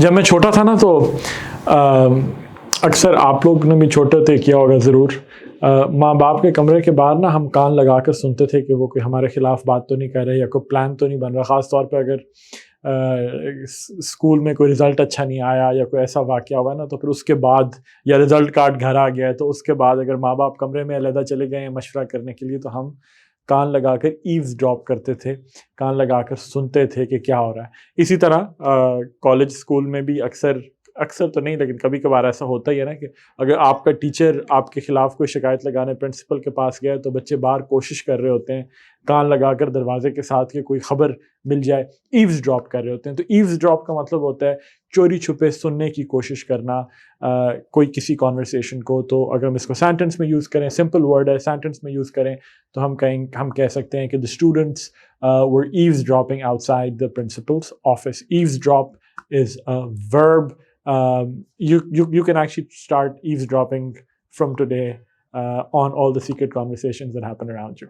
جب میں چھوٹا تھا نا تو اکثر آپ لوگ نے بھی چھوٹے تھے کیا ہوگا ضرور، ماں باپ کے کمرے کے باہر نا ہم کان لگا کر سنتے تھے کہ وہ کوئی ہمارے خلاف بات تو نہیں کر رہے یا کوئی پلان تو نہیں بن رہا. خاص طور پہ اگر اسکول میں کوئی رزلٹ اچھا نہیں آیا یا کوئی ایسا واقعہ ہوا نا، تو پھر اس کے بعد یا رزلٹ کارڈ گھر آ گیا ہے تو اس کے بعد اگر ماں باپ کمرے میں علیحدہ چلے گئے ہیں مشورہ کرنے کے لیے تو ہم کان لگا کر ایوز ڈراپ کرتے تھے، کان لگا کر سنتے تھے کہ کیا ہو رہا ہے. اسی طرح کالج اسکول میں بھی اکثر تو نہیں لیکن کبھی کبھار ایسا ہوتا ہی ہے نا کہ اگر آپ کا ٹیچر آپ کے خلاف کوئی شکایت لگانے پرنسپل کے پاس گیا تو بچے باہر کوشش کر رہے ہوتے ہیں کان لگا کر دروازے کے ساتھ کہ کوئی خبر مل جائے، ایوز ڈراپ کر رہے ہوتے ہیں. تو ایوز ڈراپ کا مطلب ہوتا ہے چوری چھپے سننے کی کوشش کرنا کوئی کسی کانورسیشن کو. تو اگر ہم اس کو سینٹنس میں یوز کریں، سمپل ورڈ ہے، سینٹنس میں یوز کریں تو ہم کہہ سکتے ہیں کہ the students were eavesdropping outside the principal's office. Eavesdrop is a verb. You can actually start eavesdropping from today on all the secret conversations that happen around you.